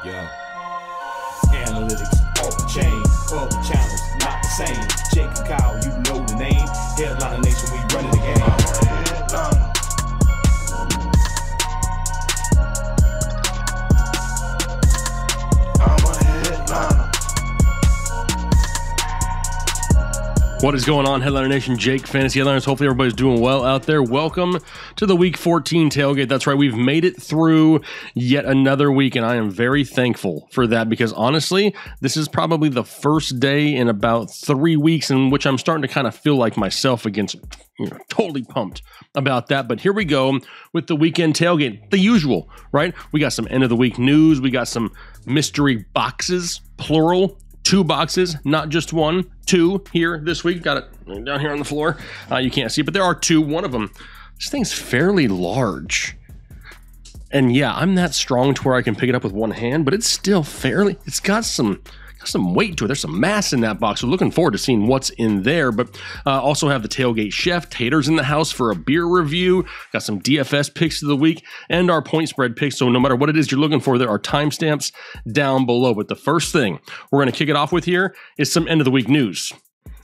Yeah. Analytics, off the chain, all the channels, not the same. Jake and Kyle, you know the name. Headliner Nation, we running the game. I'm a headliner. What is going on, Headliner Nation? Jake, Fantasy Headliners. Hopefully everybody's doing well out there. Welcome to the Week 14 Tailgate. That's right, we've made it through yet another week, and I am very thankful for that because, honestly, this is probably the first day in about 3 weeks in which I'm starting to kind of feel like myself against, totally pumped about that. But here we go with the weekend tailgate. The usual, right? We got some end-of-the-week news. We got some mystery boxes, plural. 2 boxes, not just one, 2 here this week. Got it down here on the floor. You can't see, but there are 2. One of them, this thing's fairly large. And yeah, I'm that strong to where I can pick it up with one hand, but it's still it's got some weight to it. There's some mass in that box. So looking forward to seeing what's in there. But also have the Tailgate Chef, Taters in the house for a beer review. Got some DFS picks of the week and our point spread picks. So no matter what it is you're looking for, there are timestamps down below. But the first thing we're going to kick it off with here is some end of the week news.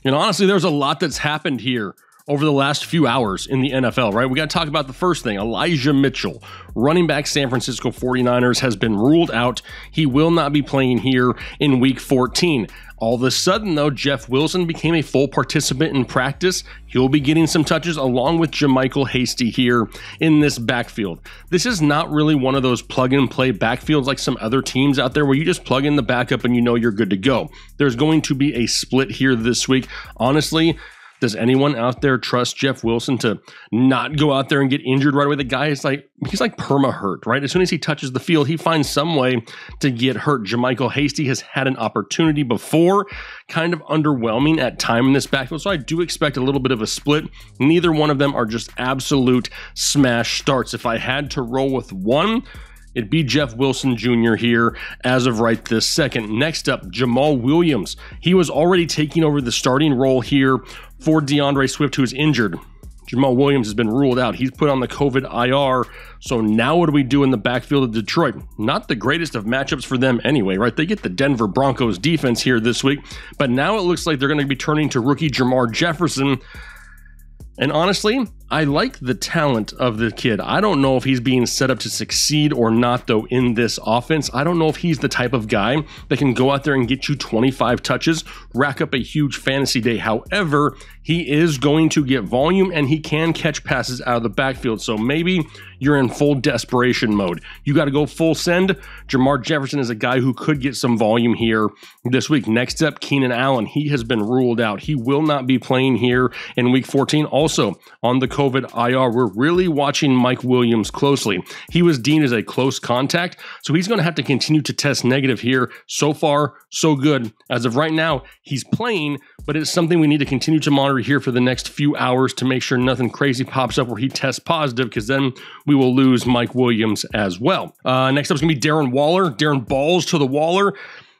Honestly, there's a lot that's happened here over the last few hours in the NFL, right? We got to talk about the first thing. Elijah Mitchell, running back San Francisco 49ers, has been ruled out. He will not be playing here in Week 14. All of a sudden, though, Jeff Wilson became a full participant in practice. He'll be getting some touches along with JaMycal Hasty here in this backfield. This is not really one of those plug-and-play backfields like some other teams out there where you just plug in the backup and you know you're good to go. There's going to be a split here this week. Honestly, does anyone out there trust Jeff Wilson to not go out there and get injured right away? The guy is he's like perma-hurt, right? As soon as he touches the field, he finds some way to get hurt. JaMycal Hasty has had an opportunity before, kind of underwhelming at time in this backfield, so I do expect a little bit of a split. Neither one of them are just absolute smash starts. If I had to roll with one, it'd be Jeff Wilson Jr. here as of right this second. Next up, Jamal Williams. He was already taking over the starting role here for DeAndre Swift, who is injured. Jamal Williams has been ruled out. He's put on the COVID IR. So now what do we do in the backfield of Detroit? Not the greatest of matchups for them anyway, right? They get the Denver Broncos defense here this week. But now it looks like they're going to be turning to rookie Jermar Jefferson. And honestly, I like the talent of the kid. I don't know if he's being set up to succeed or not, though, in this offense. I don't know if he's the type of guy that can go out there and get you 25 touches, rack up a huge fantasy day. However, he is going to get volume and he can catch passes out of the backfield. So maybe you're in full desperation mode. You got to go full send. Jermar Jefferson is a guy who could get some volume here this week. Next up, Keenan Allen. He has been ruled out. He will not be playing here in Week 14. Also, on the COVID IR, we're really watching Mike Williams closely. He was deemed as a close contact, so he's going to have to continue to test negative here. So far, so good. As of right now, he's playing, but it's something we need to continue to monitor here for the next few hours to make sure nothing crazy pops up where he tests positive, because then we will lose Mike Williams as well. Next up is going to be Darren Waller. Darren Balls to the Waller.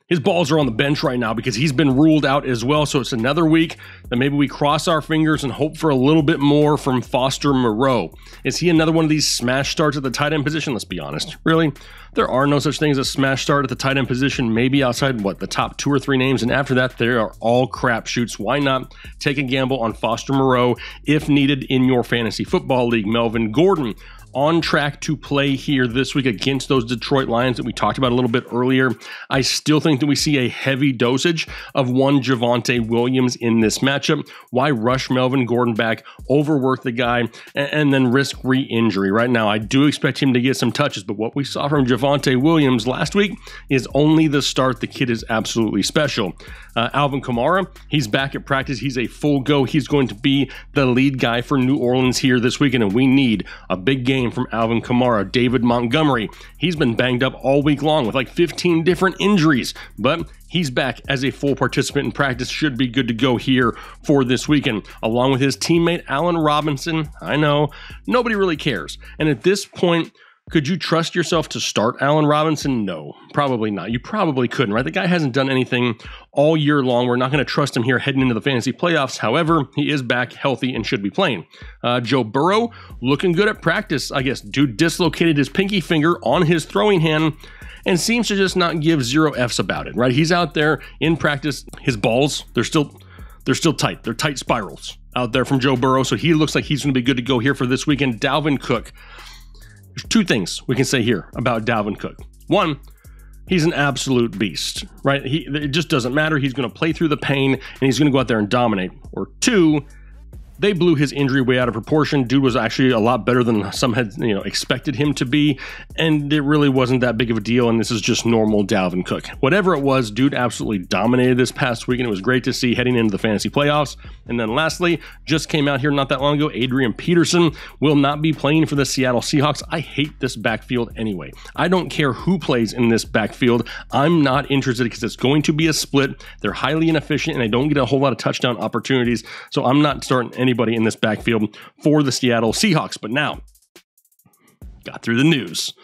His balls are on the bench right now because he's been ruled out as well. So it's another week that maybe we cross our fingers and hope for a little bit more from Foster Moreau. Is he another one of these smash starts at the tight end position? Let's be honest. Really? There are no such things as smash start at the tight end position, maybe outside, the top 2 or 3 names. And after that, they are all crapshoots. Why not take a gamble on Foster Moreau if needed in your fantasy football league? Melvin Gordon, on track to play here this week against those Detroit Lions that we talked about a little bit earlier. I still think that we see a heavy dosage of one Javonte Williams in this matchup. Why rush Melvin Gordon back, overwork the guy, and then risk re-injury? Right now, I do expect him to get some touches, but what we saw from Javonte Williams last week is only the start. The kid is absolutely special. Alvin Kamara, he's back at practice. He's a full go. He's going to be the lead guy for New Orleans here this weekend, and we need a big game from Alvin Kamara. David Montgomery, he's been banged up all week long with like 15 different injuries, but he's back as a full participant in practice. Should be good to go here for this weekend, along with his teammate Allen Robinson. I know, nobody really cares. And at this point, could you trust yourself to start Allen Robinson? No, probably not. You probably couldn't, right? The guy hasn't done anything all year long. We're not going to trust him here heading into the fantasy playoffs. However, he is back healthy and should be playing. Joe Burrow, looking good at practice, I guess. Dude dislocated his pinky finger on his throwing hand, and seems to just not give zero F's about it, right? He's out there in practice. His balls, they're still tight. They're tight spirals out there from Joe Burrow, so he looks like he's going to be good to go here for this weekend. Dalvin Cook. There's two things we can say here about Dalvin Cook. One, he's an absolute beast, right? It just doesn't matter. He's going to play through the pain, and he's going to go out there and dominate. Or two, they blew his injury way out of proportion. Dude was actually a lot better than some had, expected him to be, and it really wasn't that big of a deal, and this is just normal Dalvin Cook. Whatever it was, dude absolutely dominated this past week, and it was great to see heading into the fantasy playoffs. And then lastly, just came out here not that long ago, Adrian Peterson will not be playing for the Seattle Seahawks. I hate this backfield anyway. I don't care who plays in this backfield. I'm not interested because it's going to be a split. They're highly inefficient, and they don't get a whole lot of touchdown opportunities, so I'm not starting anybody in this backfield for the Seattle Seahawks. But now, got through the news.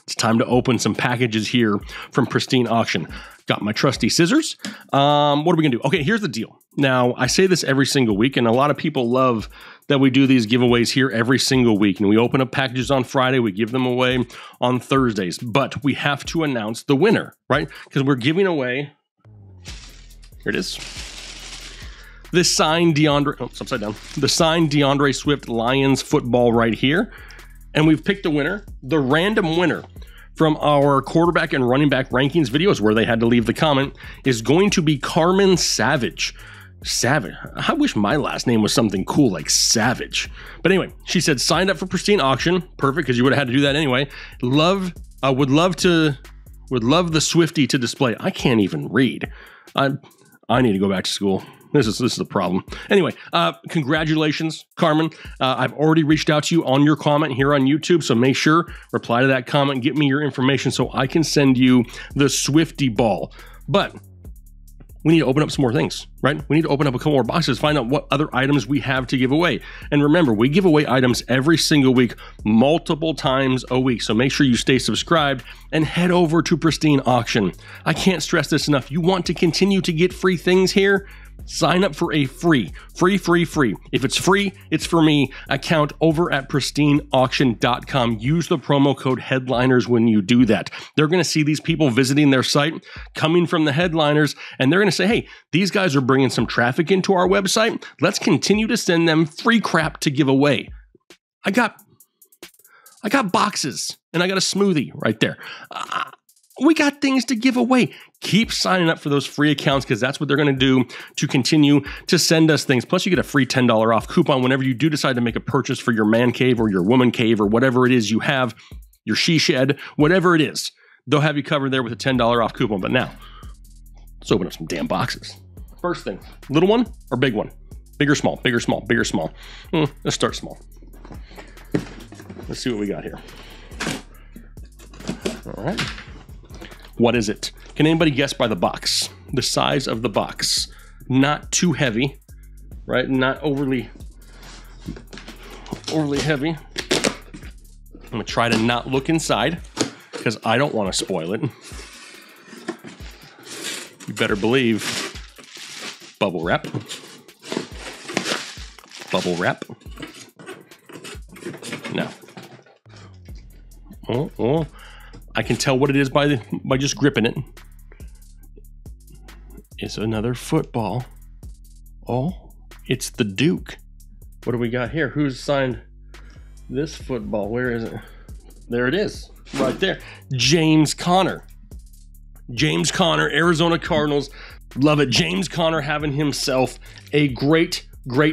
It's time to open some packages here from Pristine Auction. Got my trusty scissors. What are we gonna do? Okay, here's the deal. Now, I say this every single week, and a lot of people love that we do these giveaways here every single week. And we open up packages on Friday, we give them away on Thursdays. But we have to announce the winner, right? Because we're giving away, here it is, the signed DeAndre Swift Lions football right here. And we've picked a winner. The random winner from our quarterback and running back rankings videos where they had to leave the comment is going to be Carmen Savage. Savage. I wish my last name was something cool like Savage. But anyway, she said signed up for Pristine Auction. Perfect, because you would have had to do that anyway. Would love the Swiftie to display. I can't even read. I need to go back to school. This is the problem. Anyway, congratulations, Carmen. I've already reached out to you on your comment here on YouTube, so make sure, reply to that comment, get me your information so I can send you the Swiftie ball. But we need to open up some more things, right? We need to open up a couple more boxes, find out what other items we have to give away. And remember, we give away items every single week, multiple times a week. So make sure you stay subscribed and head over to Pristine Auction. I can't stress this enough. You want to continue to get free things here? Sign up for a free. If it's free, it's for me account over at pristineauction.com. Use the promo code headliners when you do that. They're going to see these people visiting their site coming from the headliners, and they're going to say, hey, these guys are bringing some traffic into our website. Let's continue to send them free crap to give away. I got boxes, and I got a smoothie right there. We got things to give away. Keep signing up for those free accounts because that's what they're going to do to continue to send us things. Plus, you get a free $10 off coupon whenever you do decide to make a purchase for your man cave or your woman cave or whatever it is you have, your she shed, whatever it is. They'll have you covered there with a $10 off coupon. But now, let's open up some damn boxes. First thing, little one or big one? Big or small? Big or small? Big or small? Let's start small. Let's see what we got here. All right. What is it? Can anybody guess by the box? The size of the box. Not too heavy, right? Not overly heavy. I'm gonna try to not look inside because I don't want to spoil it. You better believe bubble wrap. Bubble wrap. No. Oh. I can tell what it is by just gripping it. It's another football. Oh, it's the Duke. What do we got here? Who's signed this football? Where is it? There it is, right there. James Conner. James Conner, Arizona Cardinals. Love it. James Conner having himself a great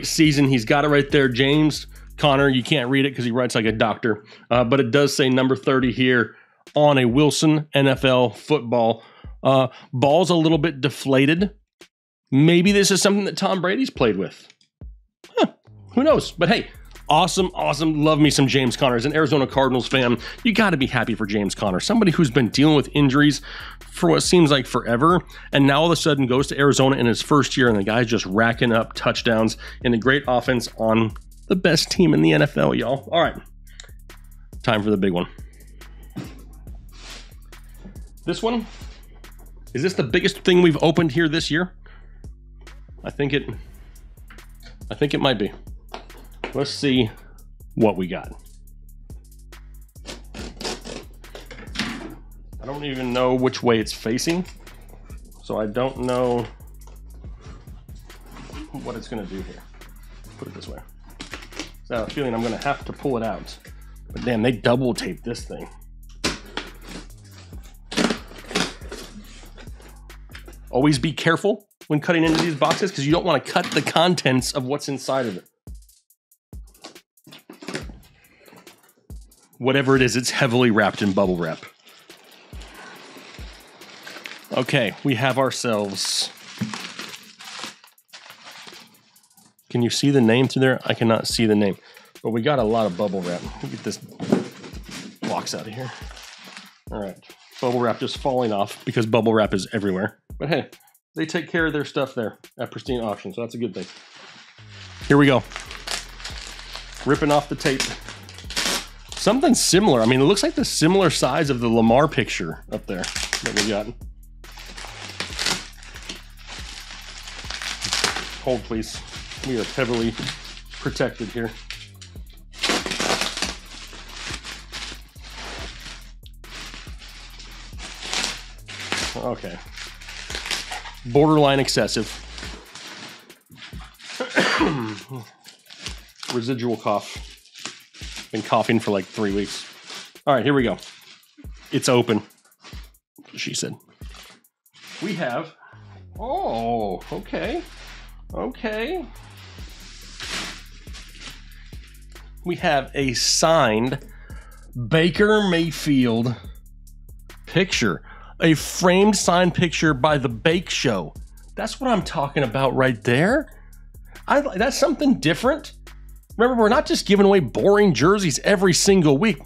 season. He's got it right there. James Conner, you can't read it because he writes like a doctor, but it does say number 30 here on a Wilson NFL football. Ball's a little bit deflated. Maybe this is something that Tom Brady's played with. Who knows? But hey, awesome. Love me some James Conner. As an Arizona Cardinals fan, you got to be happy for James Conner. Somebody who's been dealing with injuries for what seems like forever, and now all of a sudden goes to Arizona in his first year, and the guy's just racking up touchdowns in a great offense on the best team in the NFL, y'all. All right, time for the big one. This one, is this the biggest thing we've opened here this year? I think it might be. Let's see what we got. I don't even know which way it's facing, so I don't know what it's gonna do here. Put it this way. So I have a feeling I'm gonna have to pull it out. But damn, they double taped this thing. Always be careful when cutting into these boxes because you don't want to cut the contents of what's inside of it. Whatever it is, it's heavily wrapped in bubble wrap. Okay, we have ourselves... Can you see the name through there? I cannot see the name. But we got a lot of bubble wrap. Let me get this box out of here. All right. Bubble wrap just falling off because bubble wrap is everywhere. But hey, they take care of their stuff there at Pristine Auction, so that's a good thing. Here we go. Ripping off the tape. Something similar. I mean, it looks like the similar size of the Lamar picture up there that we got. Hold, please. We are heavily protected here. Okay. Borderline excessive. Residual cough. Been coughing for like 3 weeks. All right, here we go. It's open, she said. We have... Oh, okay. Okay. We have a signed Baker Mayfield picture. A framed signed picture by the Bake Show. That's what I'm talking about right there. That's something different. Remember, we're not just giving away boring jerseys every single week.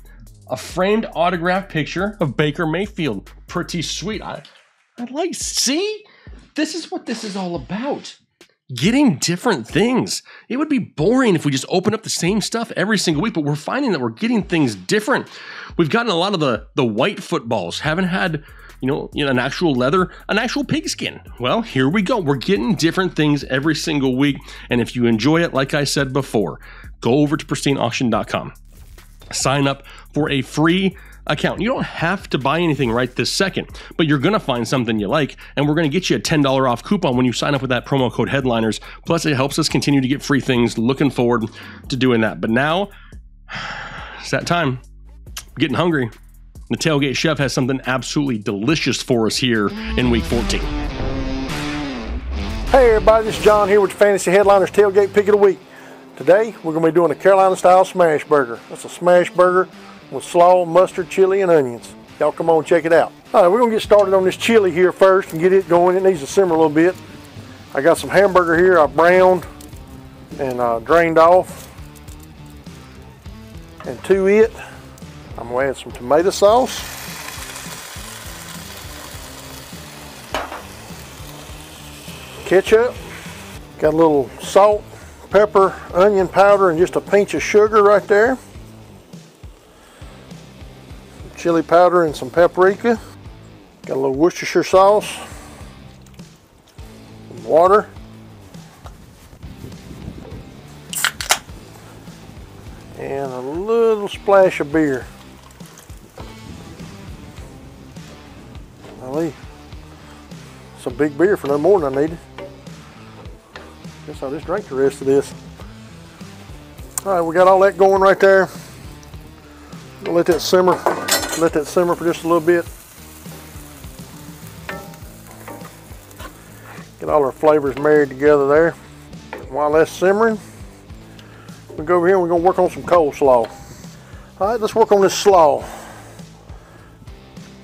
A framed autographed picture of Baker Mayfield. Pretty sweet. I'd like, see? This is what this is all about. Getting different things. It would be boring if we just open up the same stuff every single week, but we're finding that we're getting things different. We've gotten a lot of the white footballs. Haven't had, you know, an actual leather, an actual pigskin. Well, here we go. We're getting different things every single week. And if you enjoy it, like I said before, go over to pristineauction.com. Sign up for a free account. You don't have to buy anything right this second, but you're going to find something you like, and we're going to get you a $10 off coupon when you sign up with that promo code Headliners. Plus, it helps us continue to get free things. Looking forward to doing that. But now, it's that time. I'm getting hungry. The Tailgate Chef has something absolutely delicious for us here in Week 14. Hey everybody, this is John here with the Fantasy Headliners Tailgate Pick of the Week. Today, we're going to be doing a Carolina-style smash burger. That's a smash burger with slaw, mustard, chili, and onions. Y'all come on, check it out. All right, we're going to get started on this chili here first and get it going. It needs to simmer a little bit. I got some hamburger here I browned and drained off. And to it, I'm going to add some tomato sauce. Ketchup. Got a little salt, pepper, onion powder, and just a pinch of sugar right there. Chili powder and some paprika. Got a little Worcestershire sauce. Some water. And a little splash of beer. Golly, it's a big beer for no more than I needed. Guess I'll just drink the rest of this. All right, we got all that going right there. We'll let that simmer. Let that simmer for just a little bit. Get all our flavors married together there. While that's simmering, we go over here and we're gonna work on some coleslaw. All right, let's work on this slaw.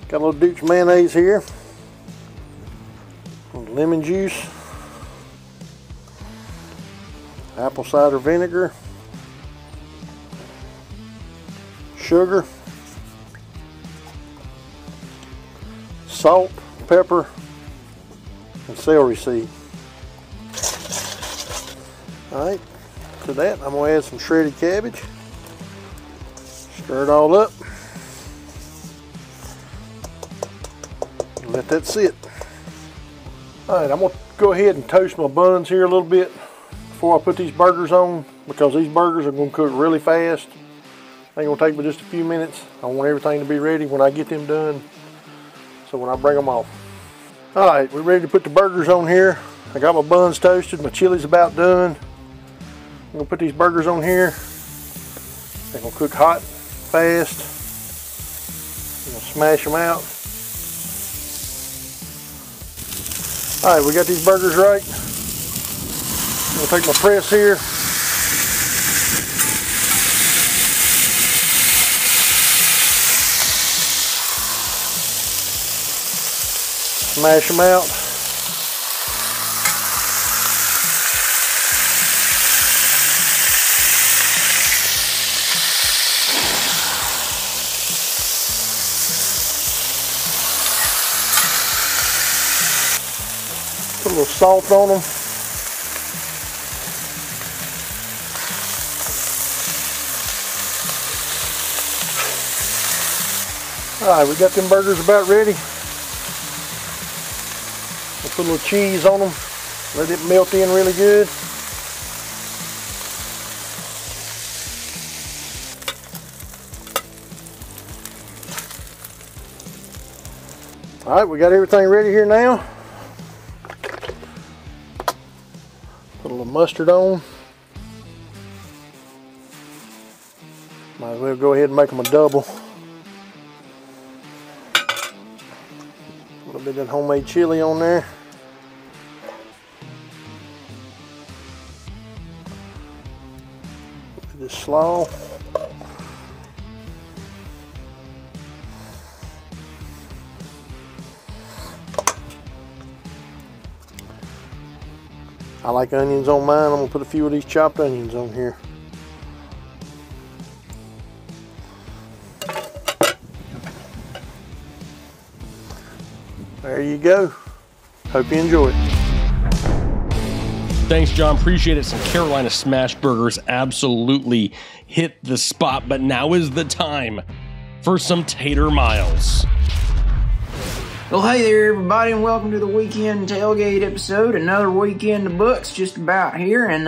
Got a little Duke's mayonnaise here. Lemon juice. Apple cider vinegar. Sugar. Salt, pepper, and celery seed. All right, to that I'm going to add some shredded cabbage. Stir it all up. And let that sit. All right, I'm going to go ahead and toast my buns here a little bit before I put these burgers on, because these burgers are going to cook really fast. They're going to take me just a few minutes. I want everything to be ready when I get them done. so when I bring them off. All right, we're ready to put the burgers on here. I got my buns toasted, my chili's about done. I'm gonna put these burgers on here. They're gonna cook hot, fast. I'm gonna smash them out. All right, we got these burgers right. I'm gonna take my press here. Smash them out. Put a little salt on them. All right, we got them burgers about ready. We'll put a little cheese on them, let it melt in really good. All right, we got everything ready here now. Put a little mustard on. Might as well go ahead and make them a double. A little bit of that homemade chili on there. A bit of this slaw. I like onions on mine. I'm gonna put a few of these chopped onions on here. There you go. Hope you enjoy it. Thanks, John. Appreciate it. Some Carolina smash burgers absolutely hit the spot, but now is the time for some tater miles. Well, hey there, everybody, and welcome to the weekend tailgate episode. Another weekend of books just about here, and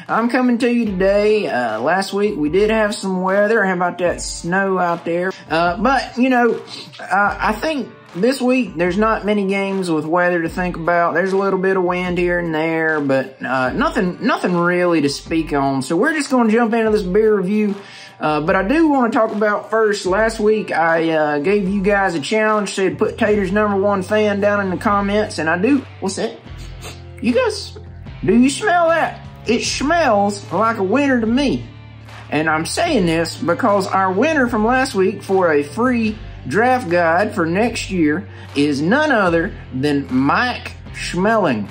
I'm coming to you today. Last week we did have some weather. How about that snow out there? But you know, I think this week there's not many games with weather to think about. There's a little bit of wind here and there, but nothing really to speak on. So we're just going to jump into this beer review. But I do want to talk about first, last week I gave you guys a challenge, said put Tater's #1 fan down in the comments, and I do. What's that? You guys, do you smell that? It smells like a winner to me. And I'm saying this because our winner from last week for a free draft guide for next year is none other than Mike Schmeling.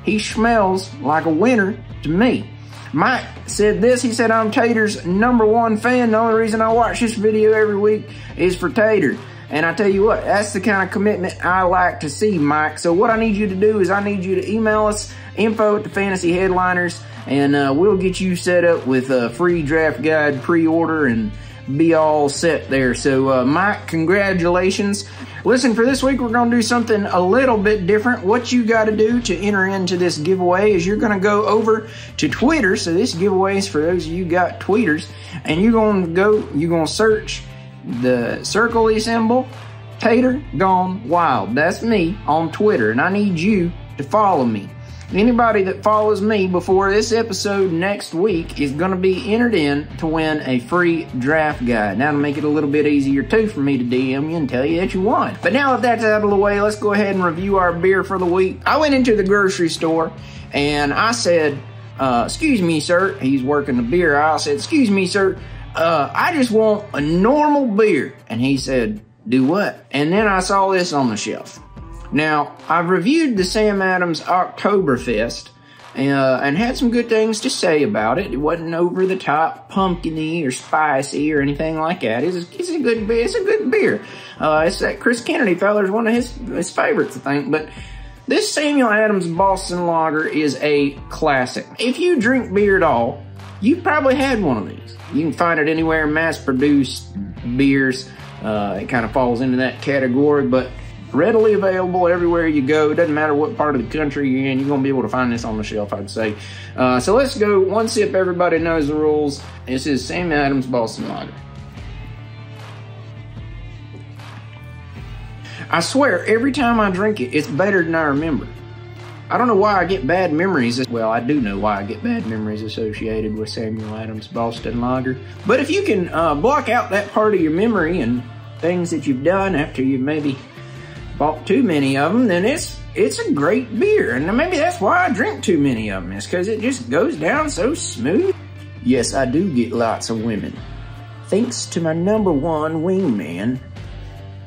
He smells like a winner to me. Mike said this, he said, I'm Tater's #1 fan. The only reason I watch this video every week is for Tater. And I tell you what, that's the kind of commitment I like to see, Mike. So what I need you to do is I need you to email us, info@thefantasyheadliners, and we'll get you set up with a free draft guide pre-order and be all set there. So Mike, congratulations. Listen, for this week, we're going to do something a little bit different. What you got to do to enter into this giveaway is you're going to go over to Twitter. So this giveaway is for those of you who got tweeters. And you're going to search the circle symbol, Tater Gone Wild. That's me on Twitter. And I need you to follow me. Anybody that follows me before this episode next week is going to be entered in to win a free draft guide. Now, to make it a little bit easier, too, for me to DM you and tell you that you won. But now that that's out of the way, let's go ahead and review our beer for the week. I went into the grocery store, and I said, excuse me, sir. He's working the beer aisle. I said, excuse me, sir. I just want a normal beer. And he said, do what? And then I saw this on the shelf. Now, I've reviewed the Sam Adams Oktoberfest and had some good things to say about it. It wasn't over the top, pumpkin-y or spicy or anything like that. It's a good beer. It's a good beer. It's that Chris Kennedy feller's one of his favorites, I think. But this Samuel Adams Boston Lager is a classic. If you drink beer at all, you've probably had one of these. You can find it anywhere, mass-produced beers. It kind of falls into that category, but readily available everywhere you go. It doesn't matter what part of the country you're in. You're going to be able to find this on the shelf, I'd say. So let's go. One sip, everybody knows the rules. This is Sam Adams Boston Lager. I swear, every time I drink it, it's better than I remember. I don't know why I get bad memories. Well, I do know why I get bad memories associated with Samuel Adams Boston Lager. But if you can block out that part of your memory and things that you've done after you've maybe bought too many of them, then it's a great beer. And maybe that's why I drink too many of them. It's because it just goes down so smooth. Yes, I do get lots of women. Thanks to my #1 wingman,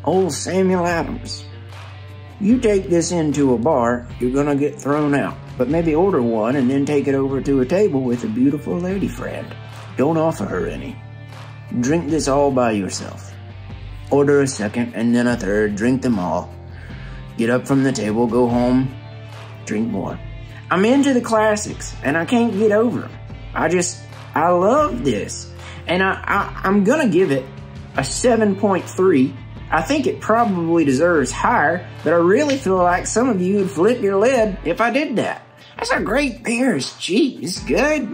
old Samuel Adams. You take this into a bar, you're gonna get thrown out. But maybe order one and then take it over to a table with a beautiful lady friend. Don't offer her any. Drink this all by yourself. Order a second and then a third, drink them all. Get up from the table, go home, drink more. I'm into the classics and I can't get over them. I love this. And I'm gonna give it a 7.3. I think it probably deserves higher, but I really feel like some of you would flip your lid if I did that. That's a great beer. It's cheap. It's good.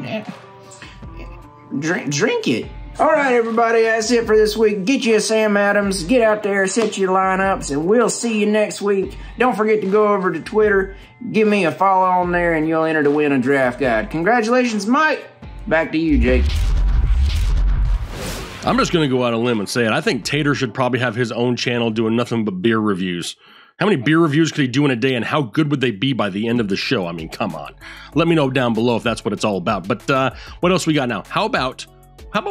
Drink it. All right, everybody, that's it for this week. Get you a Sam Adams. Get out there, set your lineups, and we'll see you next week. Don't forget to go over to Twitter. Give me a follow on there, and you'll enter to win a draft guide. Congratulations, Mike. Back to you, Jake. I'm just going to go out on a limb and say it. I think Tater should probably have his own channel doing nothing but beer reviews. How many beer reviews could he do in a day, and how good would they be by the end of the show? I mean, come on. Let me know down below if that's what it's all about. But what else we got now? How about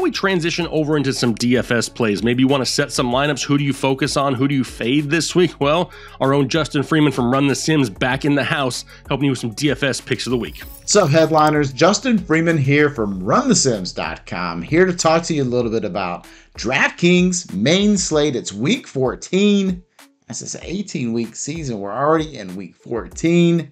we transition over into some DFS plays? Maybe you want to set some lineups. Who do you focus on? Who do you fade this week? Well, our own Justin Freeman from Run the Sims back in the house, helping you with some DFS picks of the week. What's up, headliners? Justin Freeman here from RunTheSims.com, here to talk to you a little bit about DraftKings main slate. It's week 14. This is an 18-week season. We're already in week 14.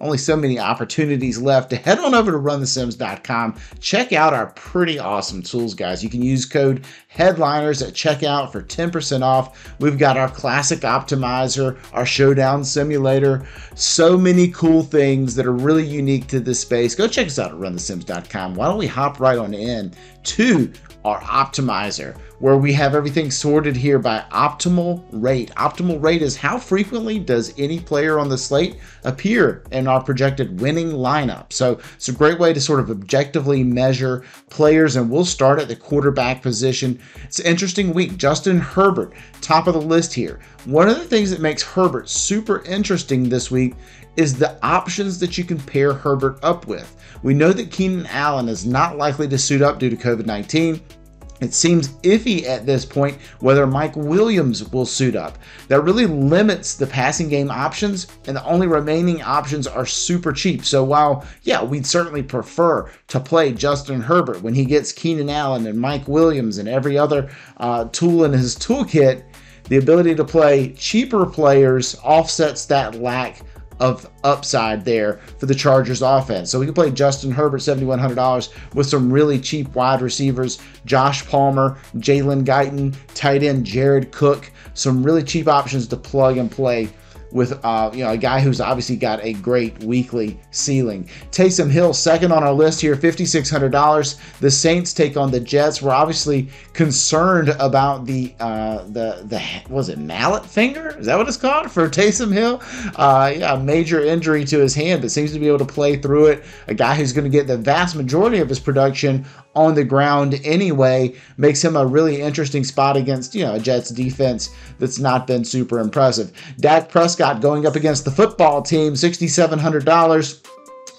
Only so many opportunities left. To head on over to RunTheSims.com. Check out our pretty awesome tools, guys. You can use code HEADLINERS at checkout for 10% off. We've got our classic optimizer, our showdown simulator. So many cool things that are really unique to this space. Go check us out at RunTheSims.com. Why don't we hop right on in to our optimizer, where we have everything sorted here by optimal rate. Optimal rate is how frequently does any player on the slate appear in our projected winning lineup. So it's a great way to sort of objectively measure players, and we'll start at the quarterback position. It's an interesting week. Justin Herbert, top of the list here. One of the things that makes Herbert super interesting this week is the options that you can pair Herbert up with. We know that Keenan Allen is not likely to suit up due to COVID-19. It seems iffy at this point whether Mike Williams will suit up. That really limits the passing game options, and the only remaining options are super cheap. So while, yeah, we'd certainly prefer to play Justin Herbert when he gets Keenan Allen and Mike Williams and every other tool in his toolkit, the ability to play cheaper players offsets that lack of upside there for the Chargers offense. So we can play Justin Herbert $7,100 with some really cheap wide receivers, Josh Palmer, Jalen Guyton, tight end Jared Cook, some really cheap options to plug and play with a guy who's obviously got a great weekly ceiling. Taysom Hill, second on our list here, $5,600. The Saints take on the Jets. We're obviously concerned about the was it mallet finger? Is that what it's called for Taysom Hill? Yeah, major injury to his hand, but seems to be able to play through it. A guy who's going to get the vast majority of his production on the ground anyway, makes him a really interesting spot against, a Jets defense that's not been super impressive. Dak Prescott going up against the football team, $6,700.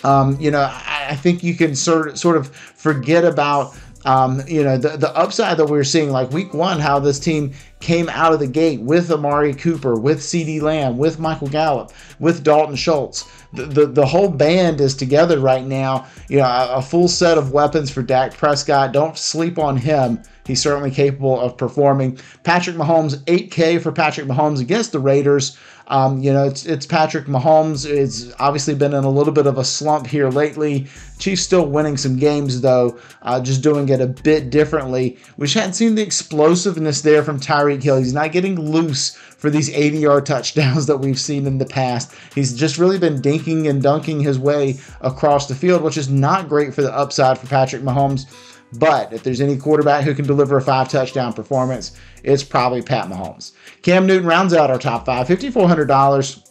I think you can sort of forget about the upside that we're seeing, like week one, how this team came out of the gate with Amari Cooper, with CeeDee Lamb, with Michael Gallup, with Dalton Schultz. The whole band is together right now. A full set of weapons for Dak Prescott. Don't sleep on him. He's certainly capable of performing. Patrick Mahomes, $8K for Patrick Mahomes against the Raiders. It's Patrick Mahomes. It's obviously been in a little bit of a slump here lately. Chiefs still winning some games, though, just doing it a bit differently. We just hadn't seen the explosiveness there from Tyreek Hill. He's not getting loose for these 80-yard touchdowns that we've seen in the past. He's just really been dinking and dunking his way across the field, which is not great for the upside for Patrick Mahomes. But if there's any quarterback who can deliver a 5-touchdown performance, it's probably Pat Mahomes. Cam Newton rounds out our top 5, $5,400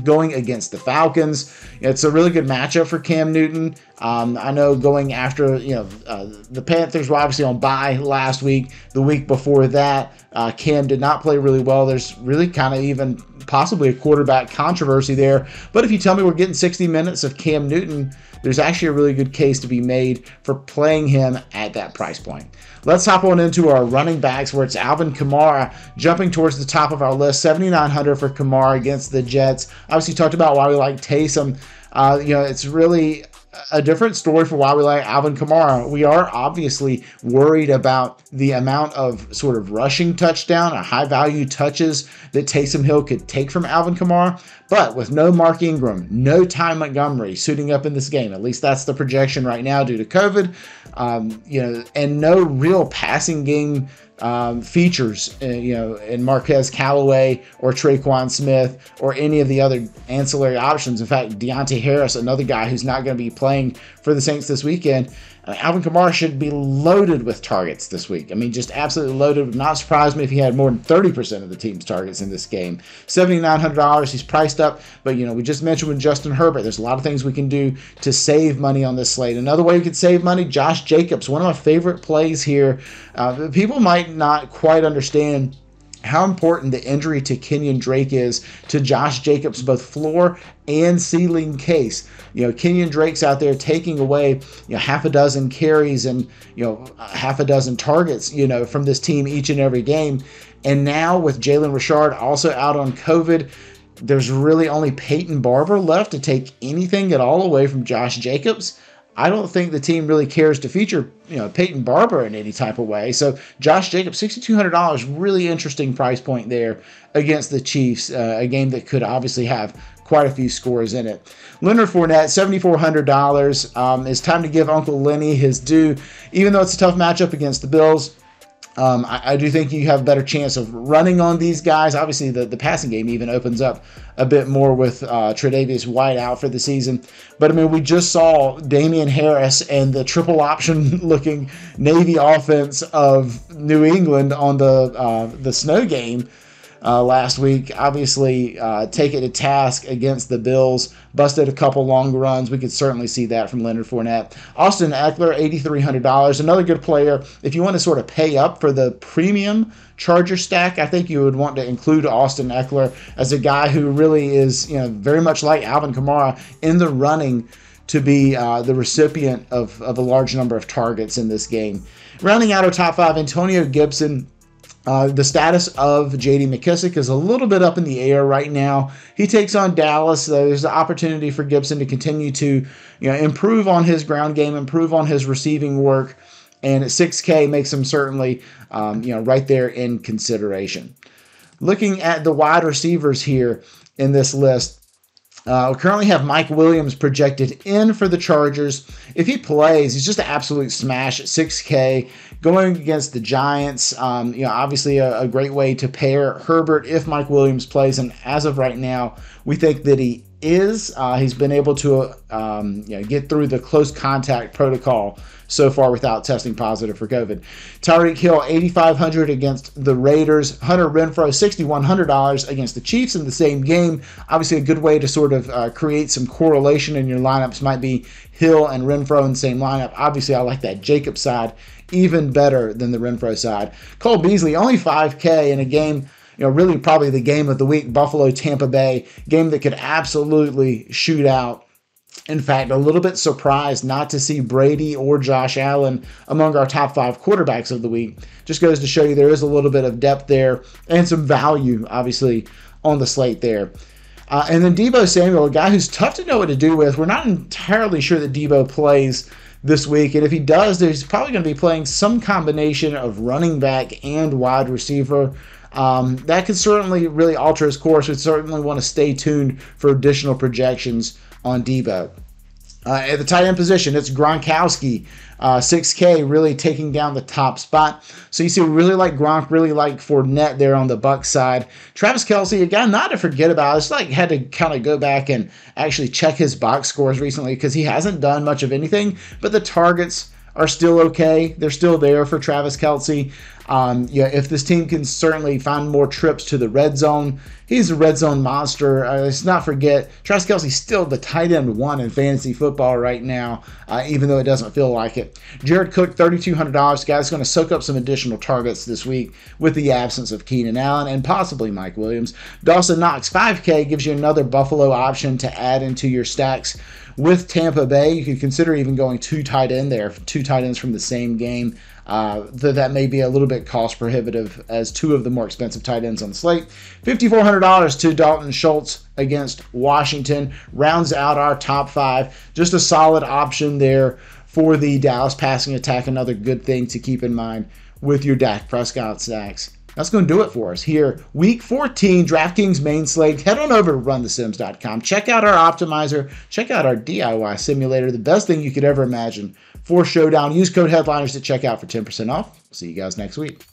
going against the Falcons. It's a really good matchup for Cam Newton. I know going after, the Panthers were obviously on bye last week. The week before that, Cam did not play really well. There's really kind of even possibly a quarterback controversy there. But if you tell me we're getting 60 minutes of Cam Newton, there's actually a really good case to be made for playing him at that price point. Let's hop on into our running backs, where it's Alvin Kamara jumping towards the top of our list. $7,900 for Kamara against the Jets. Obviously, talked about why we like Taysom. It's really a different story for why we like Alvin Kamara. We are obviously worried about the amount of sort of rushing touchdown or high value touches that Taysom Hill could take from Alvin Kamara. But with no Mark Ingram, no Ty Montgomery suiting up in this game, at least that's the projection right now due to COVID, and no real passing game features, in Marquez Callaway or Traquan Smith or any of the other ancillary options. In fact, Deontay Harris, another guy who's not going to be playing for the Saints this weekend. Alvin Kamara should be loaded with targets this week. I mean, just absolutely loaded. Would not surprise me if he had more than 30% of the team's targets in this game. $7,900, he's priced up, but we just mentioned with Justin Herbert, there's a lot of things we can do to save money on this slate. Another way you could save money, Josh Jacobs, one of my favorite plays here. People might not quite understand how important the injury to Kenyon Drake is to Josh Jacobs' both floor and ceiling case. Kenyon Drake's out there taking away half a dozen carries and half a dozen targets from this team each and every game. And now with Jalen Richard also out on COVID, there's really only Peyton Barber left to take anything at all away from Josh Jacobs. I don't think the team really cares to feature, Peyton Barber in any type of way. So Josh Jacobs, $6,200, really interesting price point there against the Chiefs, a game that could obviously have quite a few scores in it. Leonard Fournette, $7,400. It's time to give Uncle Lenny his due. Even though it's a tough matchup against the Bills, I do think you have a better chance of running on these guys. Obviously, the passing game even opens up a bit more with Tre'Davious White out for the season. But, we just saw Damian Harris and the triple option-looking Navy offense of New England on the snow game last week. Obviously, take it to task against the Bills. Busted a couple long runs. We could certainly see that from Leonard Fournette. Austin Eckler, $8,300. Another good player. If you want to sort of pay up for the premium Charger stack, I think you would want to include Austin Eckler as a guy who really is, very much like Alvin Kamara in the running to be the recipient of a large number of targets in this game. Rounding out our top 5, Antonio Gibson. The status of J.D. McKissick is a little bit up in the air right now. He takes on Dallas. There's the opportunity for Gibson to continue to, improve on his ground game, improve on his receiving work, and at $6K makes him certainly, right there in consideration. Looking at the wide receivers here in this list, we currently have Mike Williams projected in for the Chargers. If he plays, he's just an absolute smash at $6K. Going against the Giants, obviously a great way to pair Herbert if Mike Williams plays. And as of right now, we think that he is. He's been able to get through the close contact protocol so far without testing positive for COVID. Tyreek Hill, $8,500 against the Raiders. Hunter Renfrow, $6,100 against the Chiefs in the same game. Obviously, a good way to sort of create some correlation in your lineups might be Hill and Renfrow in the same lineup. Obviously, I like that Jacob side even better than the Renfrow side. Cole Beasley, only $5K in a game, really probably the game of the week, Buffalo-Tampa Bay, game that could absolutely shoot out. In fact, a little bit surprised not to see Brady or Josh Allen among our top 5 quarterbacks of the week. Just goes to show you there is a little bit of depth there and some value, obviously, on the slate there. And then Deebo Samuel, a guy who's tough to know what to do with. We're not entirely sure that Deebo plays this week, and if he does, he's probably going to be playing some combination of running back and wide receiver. That could certainly really alter his course. We certainly want to stay tuned for additional projections on Deebo. At the tight end position, it's Gronkowski, $6K, really taking down the top spot. So you see, we really like Gronk, really like Fournette there on the Bucs side. Travis Kelce, a guy not to forget about. It's had to kind of go back and actually check his box scores recently because he hasn't done much of anything, but the targets are still okay. They're still there for Travis Kelce. If this team can certainly find more trips to the red zone, he's a red zone monster. Let's not forget, Travis Kelce's still the tight end 1 in fantasy football right now, even though it doesn't feel like it. Jared Cook, $3,200. Guy's going to soak up some additional targets this week with the absence of Keenan Allen and possibly Mike Williams. Dawson Knox, $5K, gives you another Buffalo option to add into your stacks. With Tampa Bay, you could consider even going 2 tight end there, 2 tight ends from the same game. That may be a little bit cost prohibitive as 2 of the more expensive tight ends on the slate. $5,400 to Dalton Schultz against Washington rounds out our top 5. Just a solid option there for the Dallas passing attack. Another good thing to keep in mind with your Dak Prescott stacks. That's going to do it for us here. Week 14, DraftKings main slate. Head on over to runthesims.com. Check out our optimizer. Check out our DIY simulator. The best thing you could ever imagine for Showdown. Use code Headliners to check out for 10% off. See you guys next week.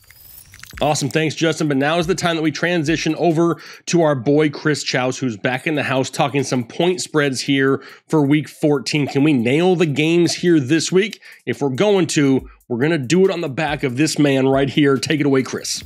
Awesome. Thanks, Justin. But now is the time that we transition over to our boy, Chris Chouse, who's back in the house talking some point spreads here for week 14. Can we nail the games here this week? If we're going to, we're going to do it on the back of this man right here. Take it away, Chris.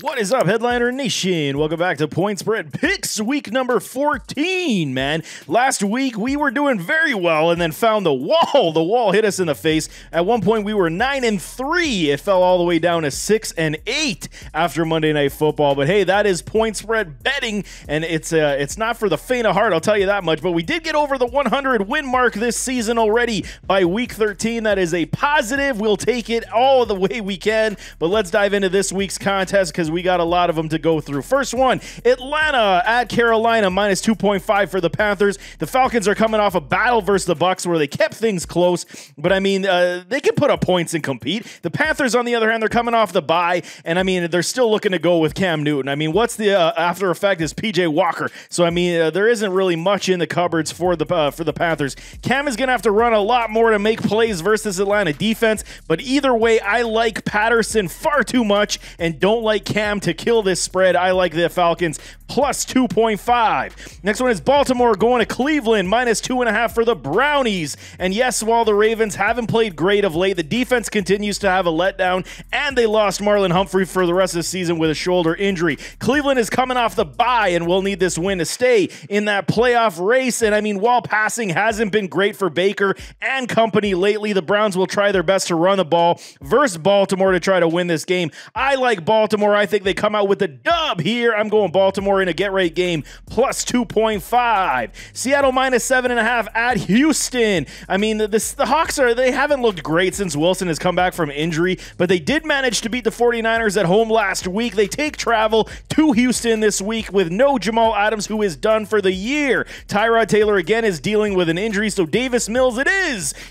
What is up, Headliner Nation? Welcome back to Point Spread Picks, week number 14, man. Last week, we were doing very well and then found the wall. The wall hit us in the face. At one point, we were 9-3. It fell all the way down to 6-8 after Monday Night Football. But hey, that is point spread betting, and it's not for the faint of heart, I'll tell you that much. But we did get over the 100 win mark this season already by week 13. That is a positive. We'll take it all the way we can. But let's dive into this week's contest, because we got a lot of them to go through. First one, Atlanta at Carolina, minus 2.5 for the Panthers. The Falcons are coming off a battle versus the Bucs where they kept things close, but I mean, they can put up points and compete. The Panthers, on the other hand, they're coming off the bye, and I mean, they're still looking to go with Cam Newton. I mean, what's the after effect is PJ Walker. So I mean, there isn't really much in the cupboards for the Panthers. Cam is gonna have to run a lot more to make plays versus Atlanta defense, but either way, I like Patterson far too much and don't like Cam to kill this spread. I like the Falcons plus 2.5. Next one is Baltimore going to Cleveland, minus 2.5 for the Brownies. And yes, while the Ravens haven't played great of late, the defense continues to have a letdown, and they lost Marlon Humphrey for the rest of the season with a shoulder injury. Cleveland is coming off the bye and will need this win to stay in that playoff race. And I mean, while passing hasn't been great for Baker and company lately, the Browns will try their best to run the ball versus Baltimore to try to win this game. I like Baltimore. I think they come out with the dub here. I'm going Baltimore in a get-right game, plus 2.5. Seattle minus 7.5 at Houston. I mean, the Hawks they haven't looked great since Wilson has come back from injury, but they did manage to beat the 49ers at home last week. They take travel to Houston this week with no Jamal Adams, who is done for the year. Tyrod Taylor again is dealing with an injury, so Davis Mills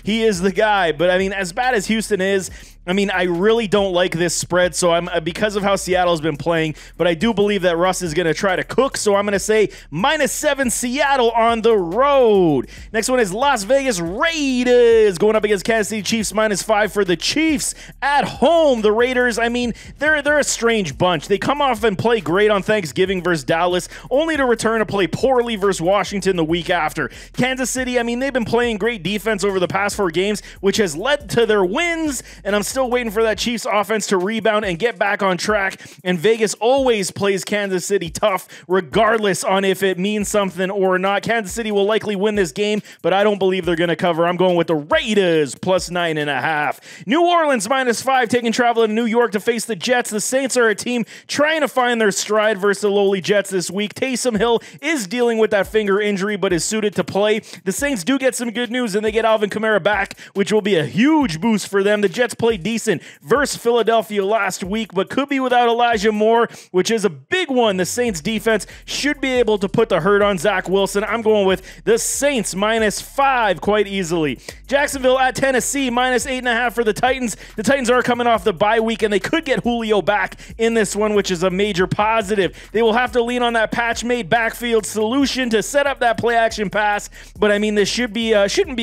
he is the guy. But I mean, as bad as Houston is, I mean, I really don't like this spread, so I'm because of how Seattle's been playing, but I do believe that Russ is going to try to cook, so I'm going to say minus 7 Seattle on the road. Next one is Las Vegas Raiders going up against Kansas City Chiefs, minus 5 for the Chiefs at home. The Raiders, I mean, they're a strange bunch. They come off and play great on Thanksgiving versus Dallas, only to return to play poorly versus Washington the week after. Kansas City, I mean, they've been playing great defense over the past 4 games, which has led to their wins, and I'm still waiting for that Chiefs offense to rebound and get back on track. And Vegas always plays Kansas City tough, regardless on if it means something or not. Kansas City will likely win this game, but I don't believe they're going to cover. I'm going with the Raiders plus 9.5. New Orleans minus 5 taking travel to New York to face the Jets. The Saints are a team trying to find their stride versus the lowly Jets this week. Taysom Hill is dealing with that finger injury, but is suited to play. The Saints do get some good news, and they get Alvin Kamara back, which will be a huge boost for them. The Jets played decent versus Philadelphia last week, but could be without Elijah Moore, which is a big one. The Saints defense should be able to put the hurt on Zach Wilson. I'm going with the Saints minus 5 quite easily. Jacksonville at Tennessee, minus 8.5 for the Titans. The Titans are coming off the bye week, and they could get Julio back in this one, which is a major positive. They will have to lean on that patch-made backfield solution to set up that play-action pass, but I mean, this shouldn't be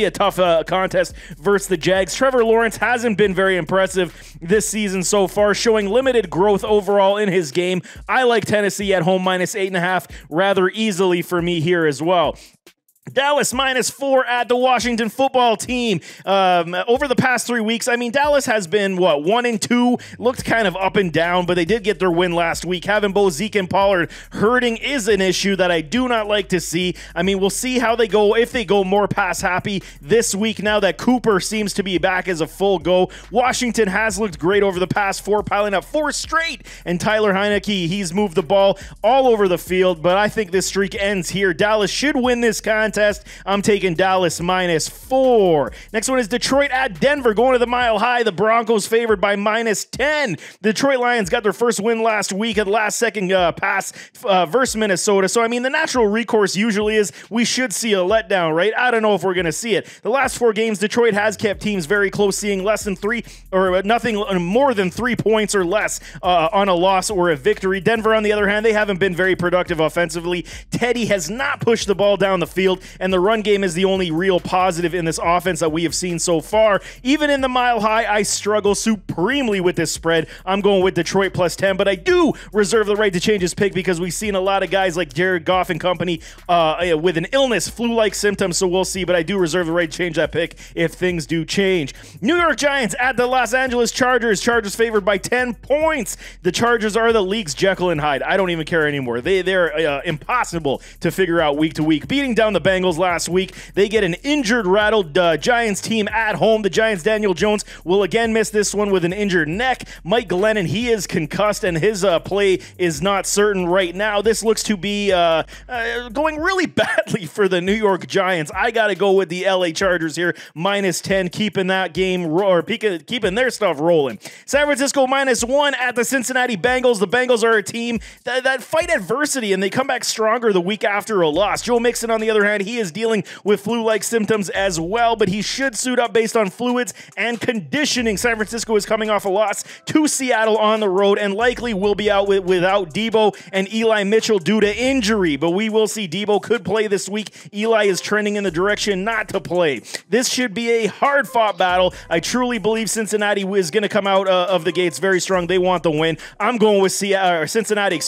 a tough contest versus the Jags. Trevor Lawrence hasn't been very impressive this season so far, showing limited growth overall in his game. I like Tennessee at home minus 8.5 rather easily for me here as well. Dallas -4 at the Washington football team. Over the past 3 weeks, I mean, Dallas has been, 1-2, looked kind of up and down, but they did get their win last week. Having both Zeke and Pollard hurting is an issue that I do not like to see. I mean, we'll see how they go, if they go more pass happy this week now that Cooper seems to be back as a full go. Washington has looked great over the past 4, piling up 4 straight, and Tyler Heineke, he's moved the ball all over the field, but I think this streak ends here. Dallas should win this contest. I'm taking Dallas -4. Next one is Detroit at Denver, going to the Mile High. The Broncos favored by -10. The Detroit Lions got their first win last week at last-second pass versus Minnesota. So, I mean, the natural recourse usually is we should see a letdown, right? I don't know if we're going to see it. The last 4 games, Detroit has kept teams very close, seeing less than 3 or nothing more than 3 points or less on a loss or a victory. Denver, on the other hand, they haven't been very productive offensively. Teddy has not pushed the ball down the field, and the run game is the only real positive in this offense that we have seen so far. Even in the Mile High, I struggle supremely with this spread. I'm going with Detroit +10, but I do reserve the right to change his pick because we've seen a lot of guys like Jared Goff and company with an illness, flu-like symptoms, so we'll see, but I do reserve the right to change that pick if things do change. New York Giants at the Los Angeles Chargers. Chargers favored by 10 points. The Chargers are the league's Jekyll and Hyde. I don't even care anymore. They're impossible to figure out week to week. Beating down the Bengals last week, they get an injured, rattled Giants team at home. The Giants' Daniel Jones will again miss this one with an injured neck. Mike Glennon, he is concussed, and his play is not certain right now. This looks to be going really badly for the New York Giants. I got to go with the LA Chargers here, -10, keeping that game keeping their stuff rolling. San Francisco -1 at the Cincinnati Bengals. The Bengals are a team that fight adversity, and they come back stronger the week after a loss. Joe Mixon, on the other hand, he is dealing with flu-like symptoms as well, but he should suit up based on fluids and conditioning. San Francisco is coming off a loss to Seattle on the road and likely will be out without Debo and Eli Mitchell due to injury, but we will see. Debo could play this week. Eli is trending in the direction not to play. This should be a hard-fought battle. I truly believe Cincinnati is going to come out of the gates very strong. They want the win. I'm going with Cincinnati,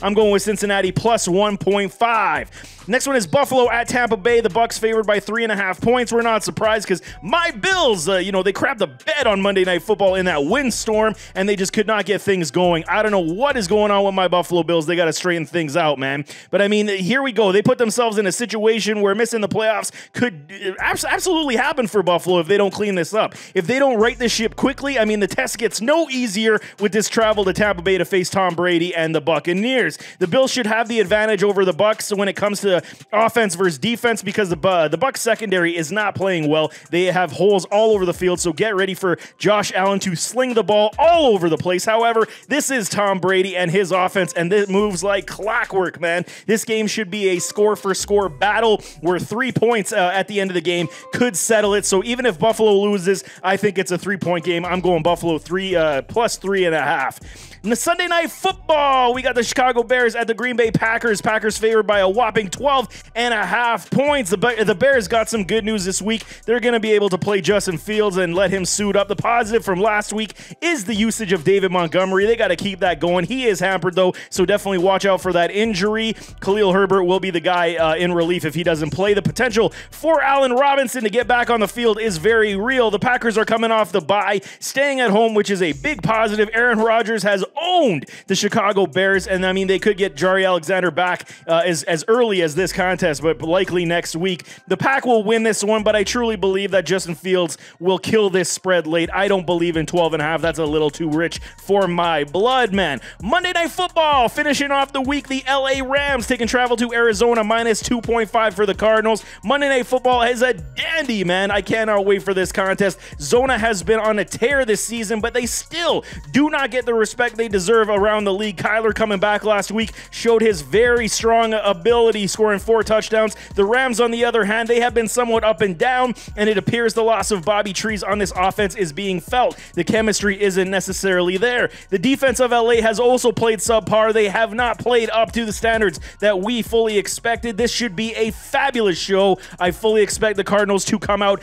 I'm going with Cincinnati +1.5. Next one is Buffalo at Tampa Bay. The Bucks favored by 3.5 points. We're not surprised because my Bills, they crapped the bed on Monday Night Football in that windstorm, and they just could not get things going. I don't know what is going on with my Buffalo Bills. They got to straighten things out, man. But, I mean, here we go. They put themselves in a situation where missing the playoffs could absolutely happen for Buffalo if they don't clean this up. If they don't right this ship quickly, I mean, the test gets no easier with this travel to Tampa Bay to face Tom Brady and the Buccaneers. The Bills should have the advantage over the Bucs when it comes to offense versus defense because the Bucs secondary is not playing well. They have holes all over the field, so get ready for Josh Allen to sling the ball all over the place. However, this is Tom Brady and his offense, and this moves like clockwork, man. This game should be a score-for-score battle where 3 points at the end of the game could settle it. So even if Buffalo loses, I think it's a 3-point game. I'm going Buffalo +3.5. In the Sunday Night Football, we got the Chicago Bears at the Green Bay Packers. Packers favored by a whopping 12.5 points. The Bears got some good news this week. They're going to be able to play Justin Fields and let him suit up. The positive from last week is the usage of David Montgomery. They got to keep that going. He is hampered, though, so definitely watch out for that injury. Khalil Herbert will be the guy in relief if he doesn't play. The potential for Allen Robinson to get back on the field is very real. The Packers are coming off the bye, staying at home, which is a big positive. Aaron Rodgers has owned the Chicago Bears, and I mean, they could get Jari Alexander back as early as this contest, but likely next week. The Pack will win this one, but I truly believe that Justin Fields will kill this spread late. I don't believe in 12.5. That's a little too rich for my blood, man. Monday Night Football, finishing off the week, the LA Rams taking travel to Arizona, -2.5 for the Cardinals. Monday Night Football is a dandy, man. I cannot wait for this contest. Zona has been on a tear this season, but they still do not get the respect they deserve around the league. Kyler, coming back last week, showed his very strong ability, scoring 4 touchdowns. The Rams, on the other hand, they have been somewhat up and down, and it appears the loss of Bobby Trees on this offense is being felt. The chemistry isn't necessarily there. The defense of LA has also played subpar. They have not played up to the standards that we fully expected. This should be a fabulous show. I fully expect the Cardinals to come out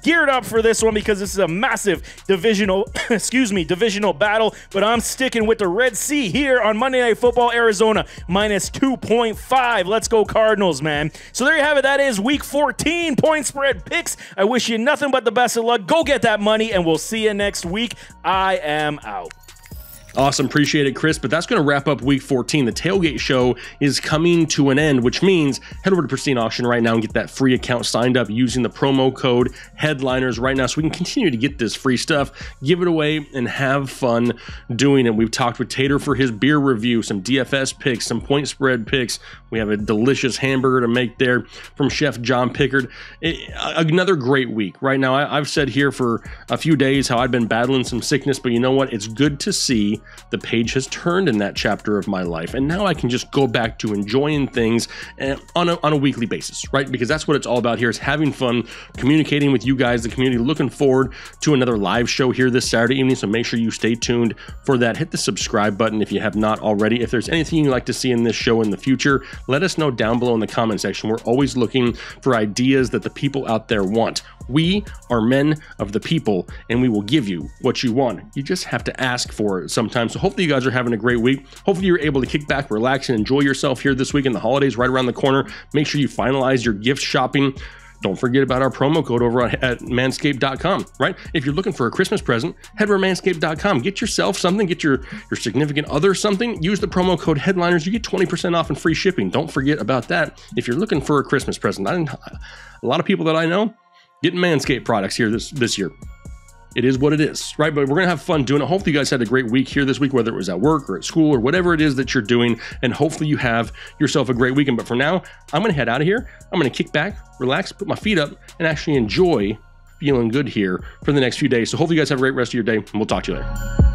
geared up for this one because this is a massive divisional battle, but I'm sticking with the Red Sea here on Monday Night Football. Arizona -2.5. Let's go Cardinals, man. So there you have it. That is week 14 point spread picks. I wish you nothing but the best of luck. Go get that money, and we'll see you next week. I am out. Awesome. Appreciate it, Chris. But that's going to wrap up week 14. The Tailgate Show is coming to an end, which means head over to Pristine Auction right now and get that free account signed up using the promo code Headliners right now so we can continue to get this free stuff, give it away, and have fun doing it. We've talked with Tater for his beer review, some DFS picks, some point spread picks. We have a delicious hamburger to make there from Chef John Pickard. Another great week. Right now, I've said here for a few days how I've been battling some sickness, but you know what? It's good to see the page has turned in that chapter of my life, and now I can just go back to enjoying things on a weekly basis, right? Because that's what it's all about here, is having fun, communicating with you guys, the community. Looking forward to another live show here this Saturday evening, so make sure you stay tuned for that. Hit the subscribe button if you have not already. If there's anything you'd like to see in this show in the future, let us know down below in the comment section. We're always looking for ideas that the people out there want. We are men of the people, and we will give you what you want. You just have to ask for it sometimes. So hopefully you guys are having a great week. Hopefully you're able to kick back, relax, and enjoy yourself here this week. And the holidays right around the corner. Make sure you finalize your gift shopping. Don't forget about our promo code over at manscaped.com, right? If you're looking for a Christmas present, head over to manscaped.com. Get yourself something, get your significant other something. Use the promo code Headliners. You get 20% off and free shipping. Don't forget about that. If you're looking for a Christmas present, a lot of people that I know getting Manscaped products here this year. It is what it is, right? But we're going to have fun doing it. Hopefully you guys had a great week here this week, whether it was at work or at school or whatever it is that you're doing. And hopefully you have yourself a great weekend. But for now, I'm going to head out of here. I'm going to kick back, relax, put my feet up, and actually enjoy feeling good here for the next few days. So hopefully you guys have a great rest of your day, and we'll talk to you later.